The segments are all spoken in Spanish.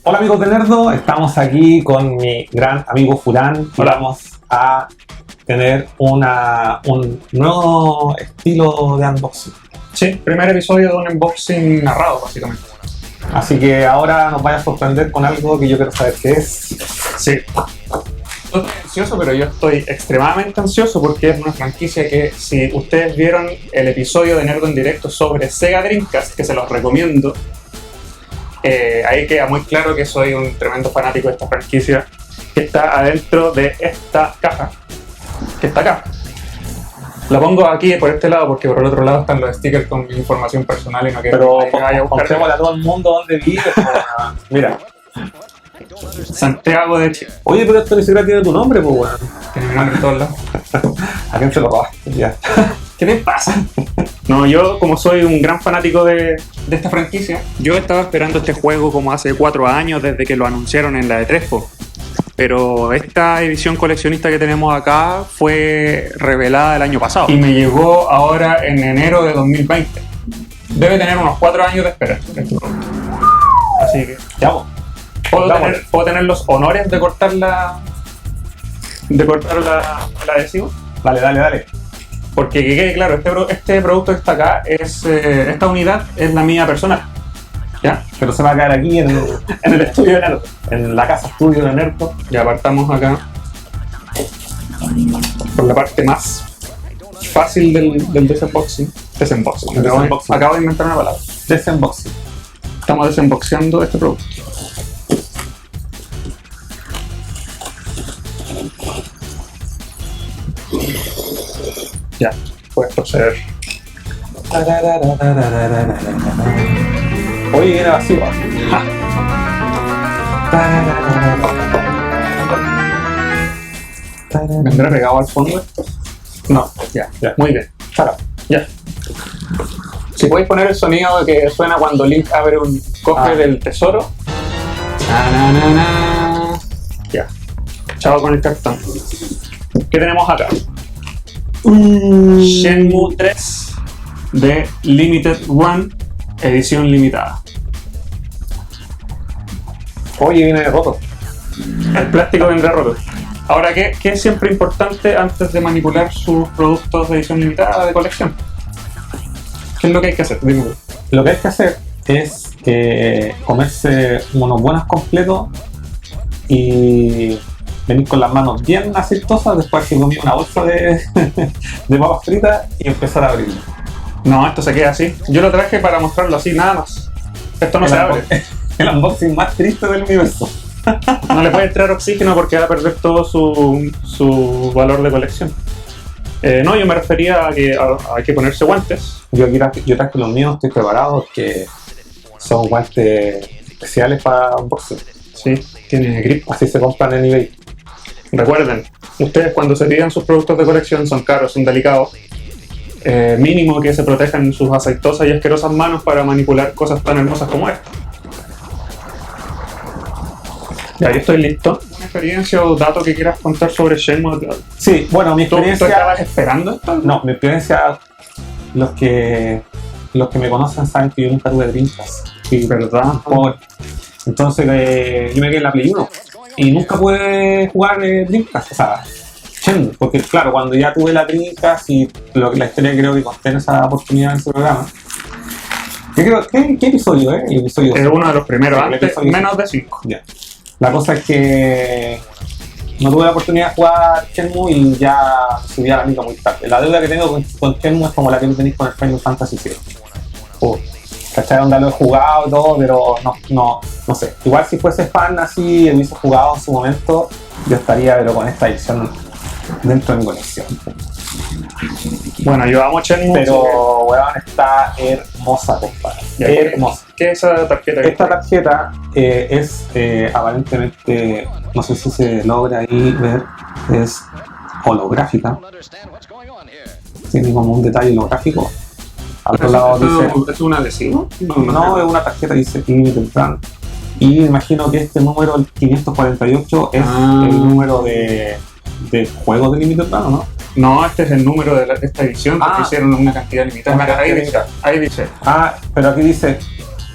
Hola amigos de Nerdo, estamos aquí con mi gran amigo Furán y vamos a tener un nuevo estilo de unboxing. Sí, primer episodio de un unboxing narrado básicamente. Así que ahora nos vaya a sorprender con algo que yo quiero saber qué es. Sí. Estoy ansioso, pero yo estoy extremadamente ansioso porque es una franquicia que, si ustedes vieron el episodio de Nerdo en directo sobre Sega Dreamcast, que se los recomiendo, ahí queda muy claro que soy un tremendo fanático de esta franquicia, que está adentro de esta caja, que está acá. La pongo aquí por este lado porque por el otro lado están los stickers con mi información personal y no quiero Pero que vaya a buscar. contrémosle a todo el mundo dónde vives. Mira. Santiago de Chile. Oye, pero esto ni siquiera tiene tu nombre, pues weón. Tiene mi nombre en todos lados. ¿A quién se lo robaste? Ya. ¿Qué me pasa? No, yo como soy un gran fanático de esta franquicia, yo estaba esperando este juego como hace 4 años desde que lo anunciaron en la de Trespo. Pero esta edición coleccionista que tenemos acá fue revelada el año pasado y me llegó ahora en enero de 2020. Debe tener unos 4 años de espera este producto. Así que Ya, pues. ¿Puedo tener los honores de cortar el adhesivo? Dale. Porque que quede claro, este producto que está acá, esta unidad es la mía personal. ¿Ya? Pero se va a quedar aquí en En el estudio de Nerdo. en la casa estudio de Nerdo. Ya partamos acá por la parte más fácil del desunboxing. Desunboxing. Acabo de inventar una palabra. Desunboxing. Estamos desunboxeando este producto. Ya, puedes proceder. Oye, viene vacío. ¿Vendrá pegado al fondo esto? No, ya, muy bien. Claro. Ya. Si podéis poner el sonido que suena cuando Link abre un cofre del tesoro. Ya. Chao con el cartón. ¿Qué tenemos acá? Shenmue 3 de Limited Run, edición limitada. Oye, viene roto. El plástico vendrá roto. Ahora, ¿qué es siempre importante antes de manipular sus productos de edición limitada de colección? ¿Qué es lo que hay que hacer? Dime. Lo que hay que hacer es comerse unos buenos completos y venir con las manos bien aceitosas después que comí una bolsa de papas fritas y empezar a abrirlo. No, esto se queda así. Yo lo traje para mostrarlo así, nada más. Esto no se abre. El unboxing más triste del universo. No le puede entrar oxígeno porque va a perder todo su valor de colección. No, yo me refería a que hay que ponerse guantes. Yo traje los míos, estoy preparado porque son guantes especiales para unboxing. Sí, tiene grip. Así se compran en eBay. Recuerden, ustedes cuando se pidan sus productos de colección son caros, son delicados. Mínimo que se protejan sus aceitosas y asquerosas manos para manipular cosas tan hermosas como esta. Ya, yo estoy listo. ¿Una experiencia o dato que quieras contar sobre Shenmue? Sí, bueno, mi ¿Tú experiencia... estabas esperando esto? No, mi experiencia... Los que me conocen saben que yo nunca tuve Dreamcast. Sí, ¿verdad? Entonces yo me quedé en la Play 1 y nunca pude jugar Dreamcast, o sea, Shenmue, porque claro, cuando ya tuve la Dreamcast y la historia que creo que conté en esa oportunidad en ese programa. ¿Qué episodio es? El episodio Es uno de los primeros, el antes, episodio menos de 5. Ya. La cosa es que no tuve la oportunidad de jugar Shenmue y ya subí a la mica muy tarde. La deuda que tengo con Shenmue es como la que tenéis con el Final Fantasy VII. ¿Cachai? Onda lo he jugado y todo, pero no sé. Igual si fuese fan así, hubiese jugado en su momento, yo estaría pero con esta edición dentro de mi colección. Bueno, yo amo Shenmue. Pero, weón, está hermosa, compadre. Hermosa. ¿Qué es esa tarjeta? Esta tarjeta es aparentemente, no sé si se logra ahí ver, es holográfica. Tiene como un detalle holográfico. Al otro lado dice... ¿Es un adhesivo? No, es una tarjeta que dice Limited Run. Y imagino que este número, el 548, es el número de juegos de Limited Run, ¿no? No, este es el número de esta edición, porque hicieron una cantidad limitada. Una ahí dice. pero aquí dice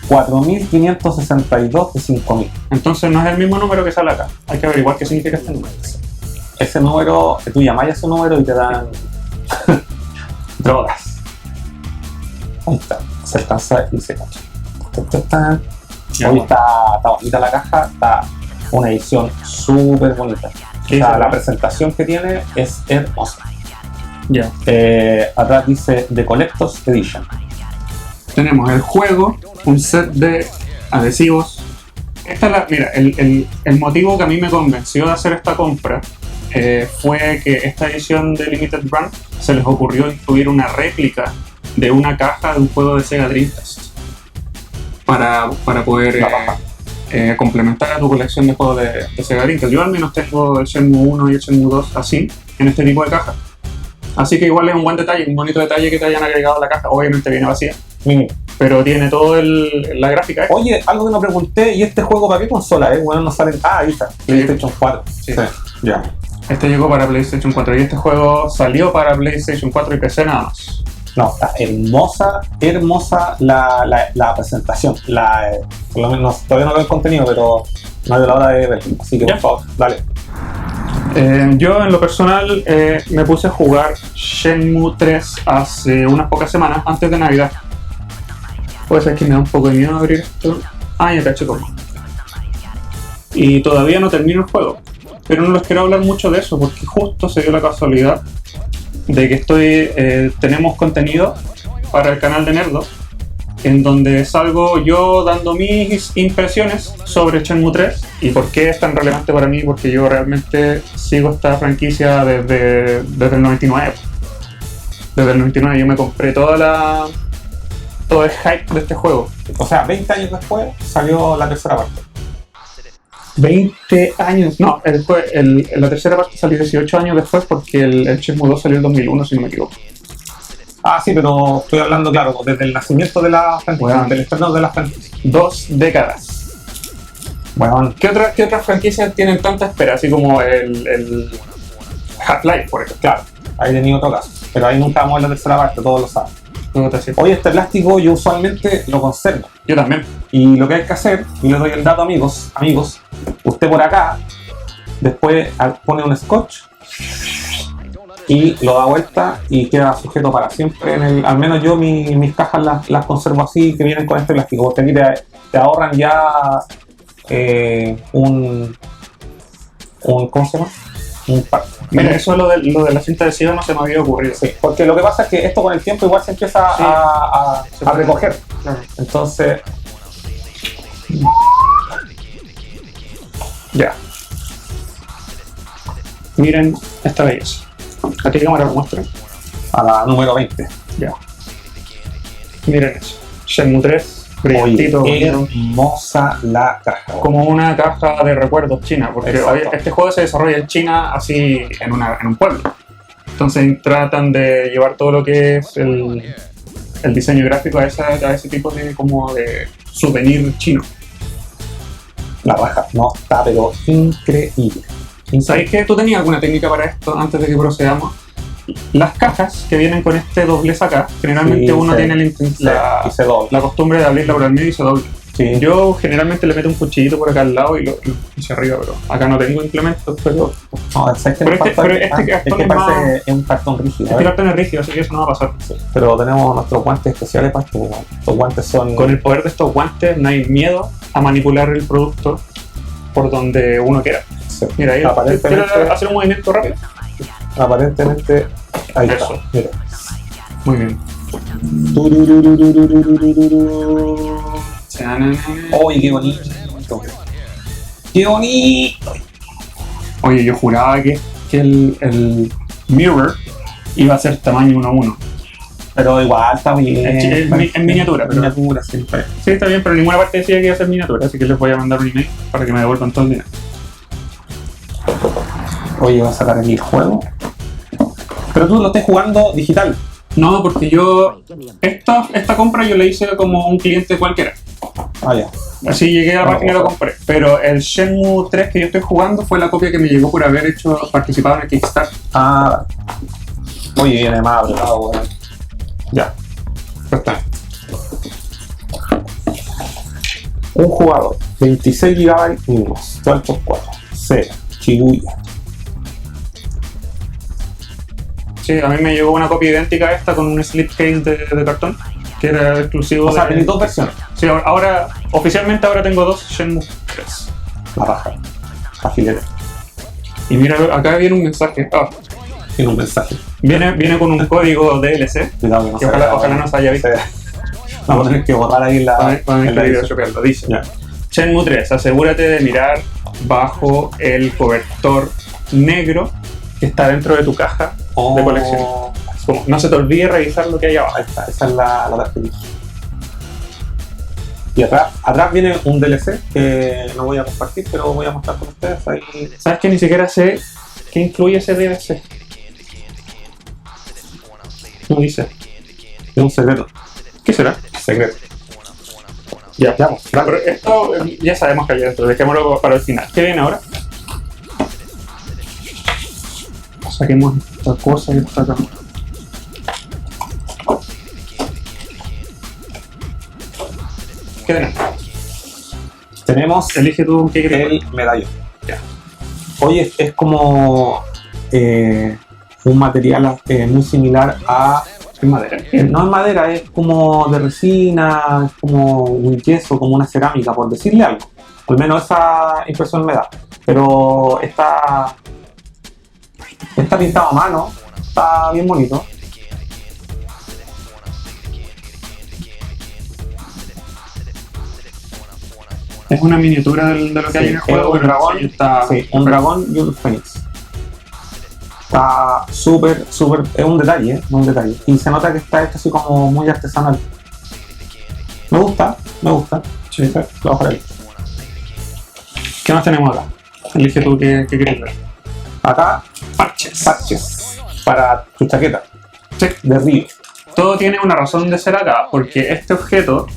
4.562 de 5.000. Entonces no es el mismo número que sale acá. Hay que averiguar qué significa este número. Ese número, tú llamáis a ese número y te dan drogas. Ahí está, se alcanza y se cacha. Hoy está bonita la caja, está una edición súper bonita. O sea, la presentación que tiene es hermosa. Ya. Atrás dice The Collector's Edition. Tenemos el juego, un set de adhesivos. Mira, el motivo que a mí me convenció de hacer esta compra fue que esta edición de Limited Run se les ocurrió incluir una réplica de una caja de un juego de Sega Dreamcast para poder complementar a tu colección de juegos de Sega Dreamcast. Yo al menos tengo el Shenmue 1 y el Shenmue 2 así, en este tipo de caja. Así que igual es un buen detalle, un bonito detalle que te hayan agregado a la caja. Obviamente viene vacía, pero tiene todo la gráfica. Oye, algo que me pregunté, ¿y este juego para qué consola es? Bueno, no salen. Ah, ahí está, PlayStation 4. Sí. Ya. Este llegó para PlayStation 4 y este juego salió para PlayStation 4 y PC nada más. No, está hermosa la presentación. Por lo menos todavía no veo el contenido, pero no hay la hora de verlo. Así que por favor, dale. Yo en lo personal me puse a jugar Shenmue 3 hace unas pocas semanas, antes de Navidad. Puede ser que me da un poco de miedo abrir esto. Ah, ya caché cómo. Y todavía no termino el juego. Pero no les quiero hablar mucho de eso porque justo se dio la casualidad de que tenemos contenido para el canal de Nerdo, en donde salgo yo dando mis impresiones sobre Shenmue 3 y por qué es tan relevante para mí, porque yo realmente sigo esta franquicia desde el 99. Desde el 99 yo me compré todo el hype de este juego. O sea, 20 años después salió la tercera parte. 20 años. No, la tercera parte salió 18 años después porque el Shenmue 2 salió en 2001, si no me equivoco. Ah, sí, pero estoy hablando, claro, desde el nacimiento de la franquicia, del estreno de la franquicia. 2 décadas. Bueno, ¿Qué otras franquicias tienen tanta espera? Así como el Half-Life, por ejemplo. claro, ahí tenía otro caso. Pero ahí nunca vamos a la tercera parte, todos lo saben. No te sé. Oye, este plástico yo usualmente lo conservo. Yo también. Y lo que hay que hacer, y les doy el dato, amigos, usted por acá, después pone un scotch y lo da vuelta y queda sujeto para siempre. Al menos yo mis cajas las conservo así, que vienen con este plástico, porque aquí te ahorran ya ¿cómo se llama? Mira, eso lo de la cinta adhesiva no se me había ocurrido. Sí, porque lo que pasa es que esto con el tiempo igual se empieza a recoger. Claro. Entonces, ya. Miren esta belleza. ¿A qué cámara lo muestro? a la número 20. Ya. Miren eso. Shenmue 3. Brillantito, Oye, hermosa la caja. como una caja de recuerdos china, porque este juego se desarrolla en China así en un pueblo. Entonces tratan de llevar todo lo que es el diseño gráfico a ese tipo de como de souvenir chino. La raja, no, está pero increíble. ¿Sabéis que tú tenías alguna técnica para esto antes de que procedamos? Las cajas que vienen con este doblez acá, generalmente Sí, uno sí, tiene y se dobla. la costumbre de abrirla por el medio y se dobla. Sí. Yo generalmente le meto un cuchillito por acá al lado y lo hacia arriba, pero acá no tengo implementos, pero No, es que Pero este cartón es que es parece es un cartón rígido. este cartón es rígido, así que eso no va a pasar. Sí, pero tenemos nuestros guantes especiales para esto. Estos guantes son. Con el poder de estos guantes no hay miedo a manipular el producto por donde uno quiera. Sí. Mira, ahí Aparentemente- quiero hacer un movimiento rápido. Aparentemente. Ahí Eso. está. Mira. Muy bien. ¡Uy, qué bonito! ¡Qué bonito! Oye, yo juraba que el mirror iba a ser tamaño 1:1. Pero igual está bien. En miniatura, pero- Miniatura siempre. Sí, está bien, pero en ninguna parte decía que iba a ser miniatura, así que les voy a mandar un email para que me devuelvan todo el dinero. Oye, va a sacar aquí el juego. Pero tú lo estás jugando digital. No, porque yo esta compra yo la hice como un cliente cualquiera. Ah, ya. Así llegué a la página y lo compré. Pero el Shenmue 3 que yo estoy jugando fue la copia que me llegó por haber participado en el Kickstarter. Ah, vale. Oye, viene más apretado, weón. Ya. Ya está. Un jugador, 26 GB mínimos, 12x4, Sega, Shibuya. Sí, a mí me llegó una copia idéntica a esta con un slipcase de cartón, que era exclusivo O sea, de... tenéis dos versiones. Sí, oficialmente ahora tengo dos Shenmue 3. La raja. La fileta. Y mira, acá viene un mensaje. Tiene un mensaje. Viene con un código DLC, Cuidado que no que se ojalá vea. no se haya visto. Vamos a tener que borrar ahí en la edición. Lo dice. Ya. Shenmue 3, asegúrate de mirar bajo el cobertor negro que está dentro de tu caja de colección. Como, no se te olvide revisar lo que hay abajo. Ahí está, esa es la tarjetita. Y atrás viene un DLC que no voy a compartir, pero voy a mostrar con ustedes ahí. ¿Sabes que ni siquiera sé qué incluye ese DLC? No dice. Es un secreto. ¿Qué será? Secreto. Ya. Vamos, Pero esto ya sabemos que hay dentro, dejémoslo para el final. ¿Qué viene ahora? Saquemos esta cosa que está acá. ¿Qué tenemos? Tenemos Elige tú qué quieres. el medallón. Ya. Hoy es como un material muy similar a... Es madera. No es madera, es como de resina, es como un yeso, como una cerámica, por decirle algo. Al menos esa impresión me da. Pero está pintado a mano, está bien bonito. Es una miniatura de lo que hay en el juego. un dragón, Está, un dragón y un fénix. Está súper, es un detalle, un detalle. Y se nota que está hecho así como muy artesanal. Me gusta. Sí. Lo voy a dejar ahí. ¿Qué más tenemos acá? Elige tú qué quieres ver. Acá, parches para tu chaqueta de río. Todo tiene una razón de ser acá, porque este objeto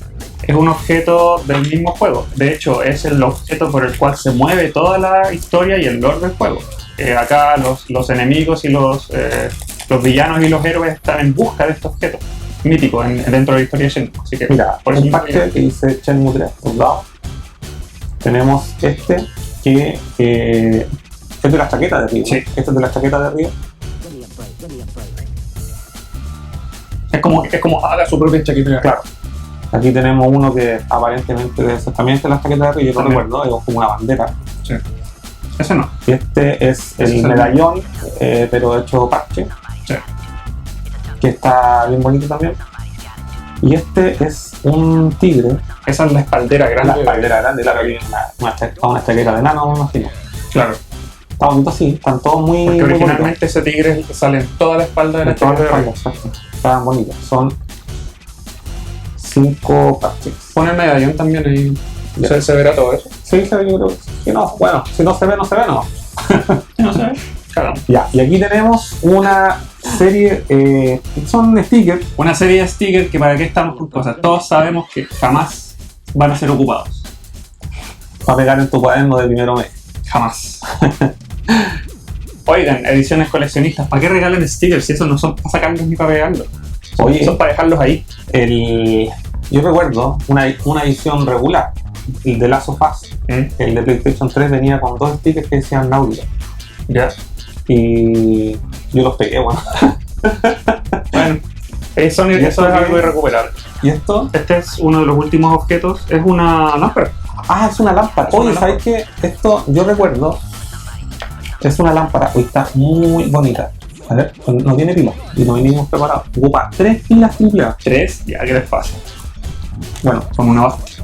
es un objeto del mismo juego. De hecho, es el objeto por el cual se mueve toda la historia y el lore del juego. Acá los enemigos y los villanos y los héroes están en busca de este objeto mítico dentro de la historia de Shenmue. Así que, Mira, por eso un parche que dice Shenmue 3, por un lado. Tenemos este que es de la chaqueta de río. Sí. Este es de la chaqueta de río. es como haga su propia chaqueta. Claro. Aquí tenemos uno que aparentemente es también es de la chaqueta de río, yo no También. recuerdo, es como una bandera. Sí. Ese no. Y este es Ese es el el medallón, pero hecho parche, Sí. que está bien bonito también. Y este es un tigre, Esa es la espaldera grande. la espaldera grande, claro, que una chaqueta de nano, me imagino. Claro. Está bonito así, están todos muy, Porque muy originalmente ese tigre sale en toda la espalda de la bonitos. chaqueta de río. Exacto. Están bonitos, son 5 parches. Pon el medallón también ahí. Ya. Se verá todo eso. Sí, yo creo que no, bueno, si no se ve, no se ve, no. No sé. Caramba. Ya, y aquí tenemos una serie, son stickers. Una serie de stickers que para qué estamos con cosas. Todos sabemos que jamás van a ser ocupados. Para pegar en tu cuaderno de primero mes. Jamás. Oigan, ediciones coleccionistas, ¿para qué regalen stickers si esos no son para sacarlos ni para pegarlos? Oye, Son para dejarlos ahí. yo recuerdo una edición regular, el de Last of Us, el de PlayStation 3 venía con 2 stickers que decían Náutica. Ya. Y yo los pegué, bueno. Bueno, eso ¿Y es esto algo qué? irrecuperable. ¿Y esto? Este es uno de los últimos objetos. Es una lámpara. Ah, es una lámpara. Es una Oye, ¿sabes qué? Esto, yo recuerdo, es una lámpara. Hoy está muy bonita. A ver, no tiene pilas y no venimos preparados. Ocupa 3 pilas triple A. 3, ya, ¿qué les pasa? Bueno, Son una base.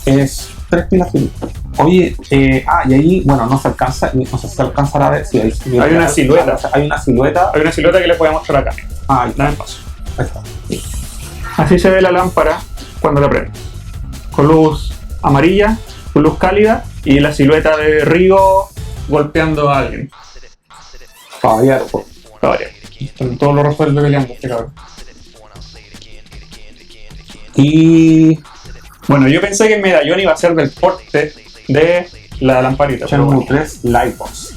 es 3 pilas triple A. Oye, y ahí, bueno, no se alcanza, no sé si se alcanzará a ver. Sí, Hay una silueta. Hay una silueta. Hay una silueta que les voy a mostrar acá. Ahí está. Dame paso. Ahí está. Así se ve la lámpara cuando la prende. Con luz amarilla, con luz cálida y la silueta de Río golpeando a alguien. Para variar, pues. Vale. Todo lo resuelve peleando este cabrón. Y Bueno, yo pensé que el medallón iba a ser del porte de la lamparita. Pero Shenmue bueno. 3 Lightbox.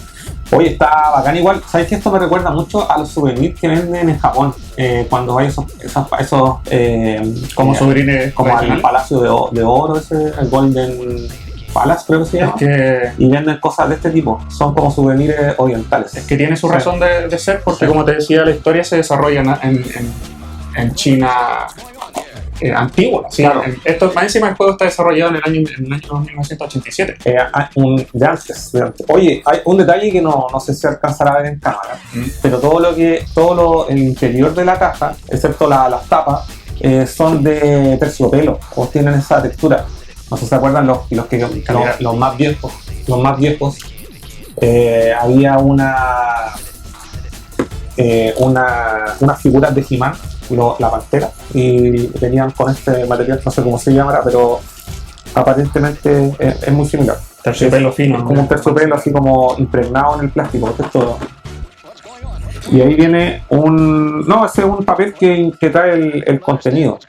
Oye, está bacán igual. ¿Sabes que esto me recuerda mucho a los souvenirs que venden en Japón? Cuando hay esos Como souvenirs como al tradicionales. Palacio de Oro, ese, el Golden Palace creo que se llama. Y venden cosas de este tipo. Son como souvenirs orientales. Es que tiene su Sí. razón de ser, porque Sí. como te decía, la historia se desarrolla en China antigua. ¿Sí? Claro. Esto, más encima, el juego está desarrollado en el año 1987. De antes. Oye, hay un detalle que no sé si alcanzará a ver en cámara, pero el interior de la caja, excepto las tapas, son de terciopelo o tienen esa textura. No sé si se acuerdan los más viejos. Los más viejos había unas figuras de He-Man, la pantera, y venían con este material, no sé cómo se llamará, pero aparentemente es muy similar. Terciopelo fino. Es como un terciopelo así como impregnado en el plástico, esto es todo. Y ahí viene ese es un papel que trae el contenido.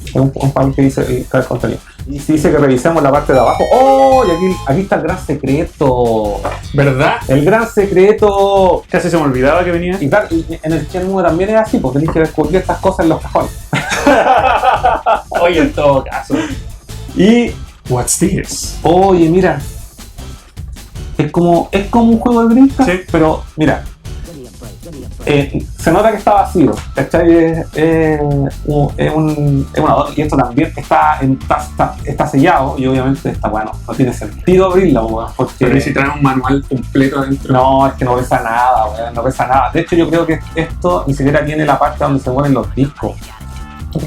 Es un papel que trae el contenido. Y dice que revisemos la parte de abajo. ¡Oh! Y aquí está el gran secreto. ¿Verdad? El gran secreto. Casi se me olvidaba que venía. Y claro, y en el Shenmue también es así, porque tenés que descubrir estas cosas en los cajones. Oye, en todo caso. Y, What's this? oye, mira. Es como un juego de Dreamcast, Sí. pero mira. Se nota que está vacío, ¿cachai? Es un adorno, y esto también está sellado, y obviamente está bueno, no tiene sentido abrirla, weón, porque Pero si trae un manual completo adentro. no, es que no pesa nada, weón, no pesa nada. De hecho, yo creo que esto ni siquiera tiene la parte donde se ponen los discos. Ok.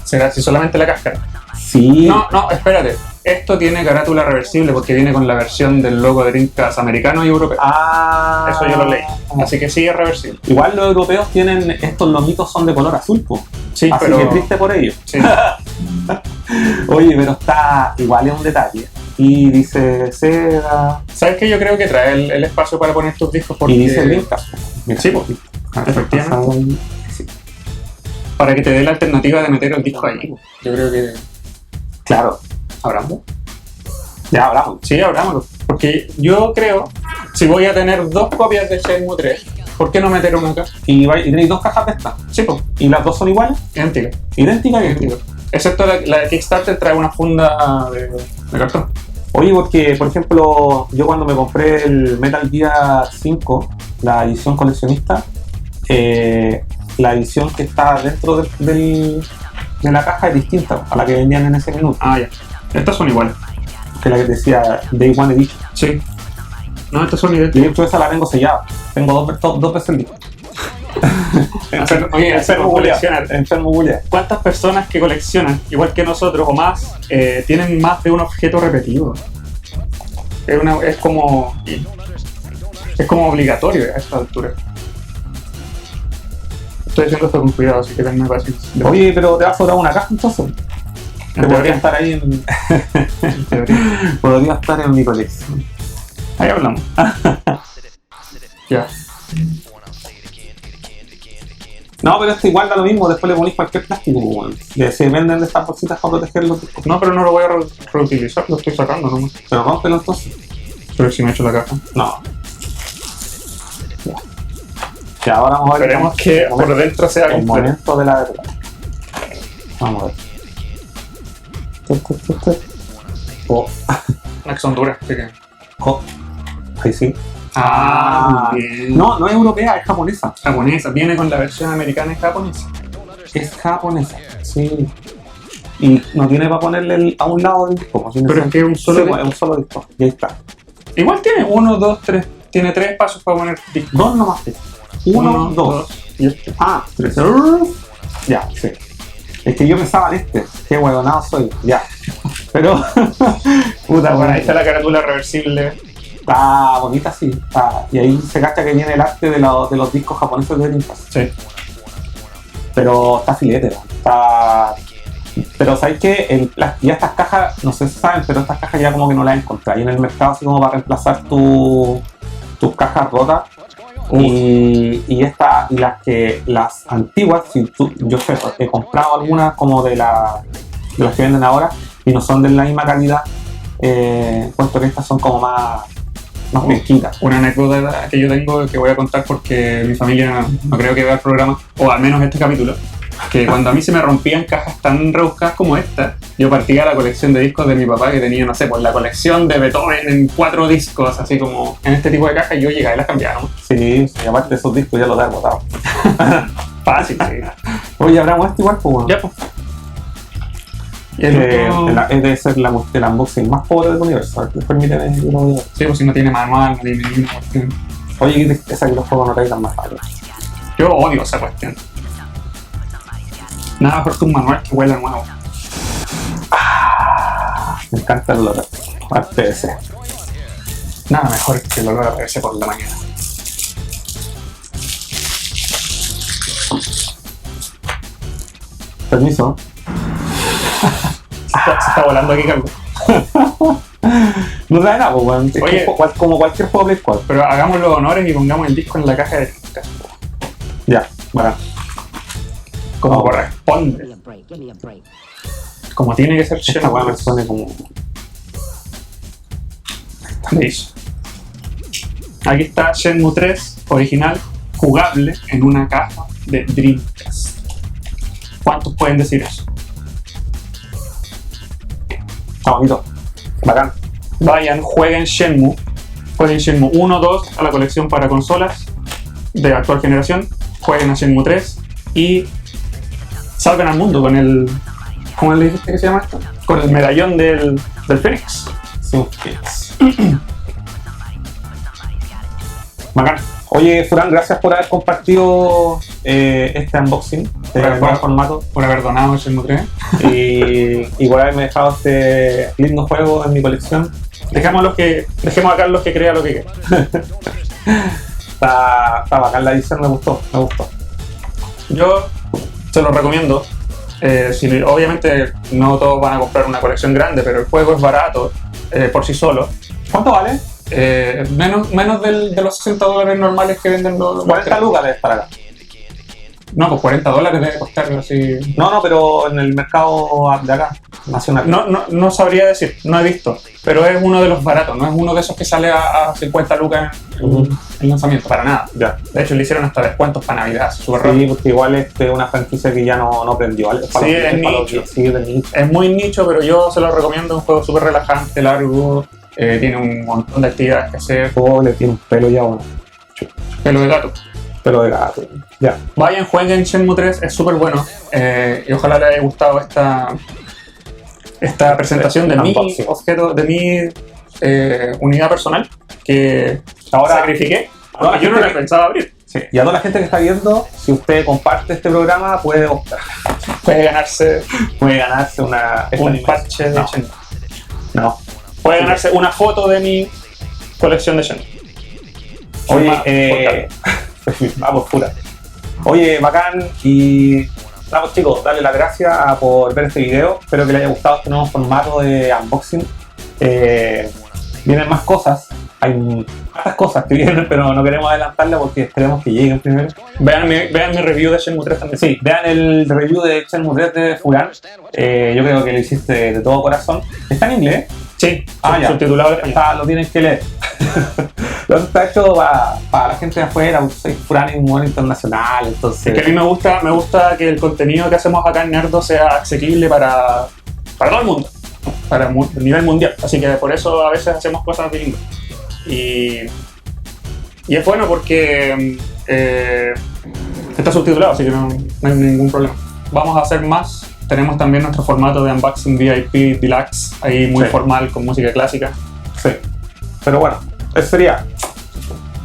¿Será si solamente la cáscara? Sí. No, espérate. Esto tiene carátula reversible porque viene con la versión del logo de Dreamcast americano y europeo. Ah, Eso yo lo leí. Así que sí es reversible. igual los europeos tienen, estos lomitos son de color azul, po. Sí, Así pero. que triste por ello. Sí. Oye, pero está igual, es un detalle. Y dice Sega. ¿Sabes qué? Yo creo que trae el espacio para poner tus discos porque. Y dice Dreamcast. Mira, Sí, pues. Efectivamente. Sí. Para que te dé la alternativa de meter el disco ahí. Yo creo que. Claro, ¿Abramos? ya hablamos. Sí, abrámoslo. Porque yo creo, si voy a tener dos copias de Shenmue 3, ¿por qué no meter una acá? Y tenéis dos cajas de estas. Sí, pues. Y las dos son iguales, Idéntica. idénticas. Idéntica. Excepto la de Kickstarter trae una funda de cartón. Oye, porque por ejemplo, yo cuando me compré el Metal Gear 5, la edición coleccionista, la edición que está dentro de la caja es distinta a la que vendían en ese minuto, Ah, ya. Estas son iguales. que la que decía Day One Edition. Sí. No, estas son Y idénticas. de hecho esa la tengo sellada. Tengo dos veces el disco. Oye, enfermo coleccionar. Enfermo Julia. ¿Cuántas personas que coleccionan, igual que nosotros o más, tienen más de un objeto repetido? Es como obligatorio a esta altura. Estoy haciendo esto con cuidado, así que tenme paciencia. Oye, pero te va a sobrar una caja entonces. En Te podría teoría, estar ahí en. en teoría. Podría estar en mi colección. Ahí hablamos. Ya. No, pero esto igual da lo mismo, después le ponís cualquier plástico, weón. Se venden de estas bolsitas para proteger los discos. No, pero no lo voy a reutilizar, lo estoy sacando nomás. Pero rómpelo entonces. Pero si me he hecho la caja. No. Ya, ahora vamos a ver. Esperemos que el momento, por dentro sea el completo. momento de la verdad. Vamos a ver. Oh, No, que son duras, así que. oh. Ahí sí. Muy bien. No, no es europea, es japonesa. Japonesa, viene con la versión americana y japonesa. Es japonesa, sí. Y no tiene para ponerle a un lado del disco. Pero es que es un solo Sí, disco. es un solo disco. Y ahí está. Igual tiene 1, 2, 3. Tiene 3 espacios para poner disco. Dos nomás. Uno, dos. y este. Ah, tres. Ya, sí. Es que yo pensaba en este. Qué huevonado soy. Ya. Pero. Puta, Bueno, ahí está la carátula reversible. Está bonita, sí. Está. Y ahí se cacha que viene el arte de los discos japoneses de Dreamcast. Sí. Pero está filete, ¿no? Está. Pero sabéis que ya estas cajas, no sé si saben, pero estas cajas ya como que no las encontráis en el mercado, así como para reemplazar tus cajas rotas. Y las antiguas, yo sé, he comprado algunas como de las que venden ahora y no son de la misma calidad, puesto que estas son como más más penquita. Una anécdota que yo tengo que voy a contar porque mi familia no creo que vea el programa, o al menos este capítulo, que cuando a mí se me rompían cajas tan rebuscadas como esta, yo partía la colección de discos de mi papá que tenía, no sé, pues la colección de Beethoven en 4 discos, así como en este tipo de cajas, y yo llegaba y las cambiaba, ¿no? Sí, y aparte de esos discos ya los he botado. Fácil, sí. Oye, hablamos de esto igual, pues bueno. Ya, pues. Y el último- Debe ser el unboxing más pobre del universo. Permíteme que lo diga. Sí, pues si no tiene manual, no tiene ninguna cuestión. Oye, qué tristeza que los juegos no traigan más rápido. Yo odio esa cuestión. Nada mejor que un manual que huela nuevo. Me encanta el olor al PVC. Nada mejor que el olor a PVC por la mañana. Permiso. Se está volando aquí, Carlos. No trae nada, pues, weón. Es Oye. como cualquier juego Play 4. Pero hagamos los honores y pongamos el disco en la caja de discos. Ya, bueno. Como Oh. corresponde. Give me a break, give me a break. Como tiene que ser Esta Shenmue weá me 3. suena como. Listo. Aquí está Shenmue 3 original, jugable en una caja de Dreamcast. ¿Cuántos pueden decir eso? Está bonito. Bacán. Vayan, jueguen Shenmue 1, 2 a la colección para consolas de actual generación, jueguen a Shenmue 3 y salven al mundo con el... ¿Cómo le dijiste que se llama esto? Con el medallón del Fénix. Sin fix. Bacán. Oye, Furán, gracias por haber compartido este unboxing de Por nuevo formato Por haber donado Shenmue 3. y por haberme dejado este lindo juego en mi colección. Dejemos a Carlos que crea lo que quiera. Está bacán la edición, me gustó. Yo se lo recomiendo. Obviamente no todos van a comprar una colección grande, pero el juego es barato por sí solo. ¿Cuánto vale? Menos de los $60 normales que venden los 40 lucas debe estar acá. No, pues $40 debe costar así. No, pero en el mercado de acá, nacional. No sabría decir, no he visto, pero es uno de los baratos, no es uno de esos que sale a 50 lucas en lanzamiento, para nada. Ya. De hecho, le hicieron hasta descuentos para Navidad, súper Sí, rápido. porque igual es una franquicia que ya no prendió, ¿vale? Sí, es nicho. Sí, es de nicho. Es muy nicho, pero yo se lo recomiendo, es un juego súper relajante, largo, tiene un montón de actividades que hacer, Oh, le tiene un pelo ya, bueno. pelo de gato. Pelo de gato. Ya. Vayan, jueguen Shenmue 3, es súper bueno, y ojalá les haya gustado esta presentación de mi Unboxing. objeto, de mi unidad personal, que Ahora- sacrifiqué, ahora porque yo no gente la que- pensaba abrir. Sí. Y a toda la gente que está viendo, si usted comparte este programa, puede Puede ganarse ganarse una un parche de No. Shenmue. No. Puede ganarse una foto de mi colección de Shenmue. Oye, vamos, pura. Oye, bacán. Y vamos, chicos, darle las gracias por ver este video. Espero que les haya gustado este nuevo formato de unboxing. Vienen más cosas. Hay muchas cosas que vienen, pero no queremos adelantarlas porque queremos que lleguen primero. Vean mi review de Shenmue 3 también. Sí, vean el review de Shenmue 3 de Furán. Yo creo que lo hiciste de todo corazón. Está en inglés. Sí, Ya. subtitulado en español. Lo tienes que leer. Lo está hecho para la gente de afuera. Soy Furán en un mundo internacional, entonces. Es que a mí me gusta que el contenido que hacemos acá en Nerdo sea asequible para todo el mundo, para el nivel mundial. Así que por eso a veces hacemos cosas bilingües. Y es bueno porque está subtitulado, así que no hay ningún problema. Vamos a hacer más. Tenemos también nuestro formato de Unboxing VIP Deluxe, ahí muy Sí. formal, con música clásica. Sí. Pero bueno, eso sería.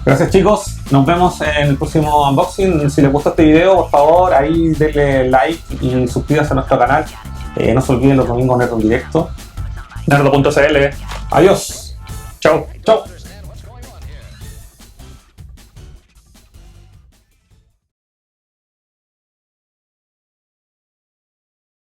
Gracias, chicos. Nos vemos en el próximo unboxing. Si les gustó este video, por favor, ahí denle like y suscríbanse a nuestro canal. No se olviden los domingos Nerd en directo. Nerdo.cl. Adiós. Chao. Chao.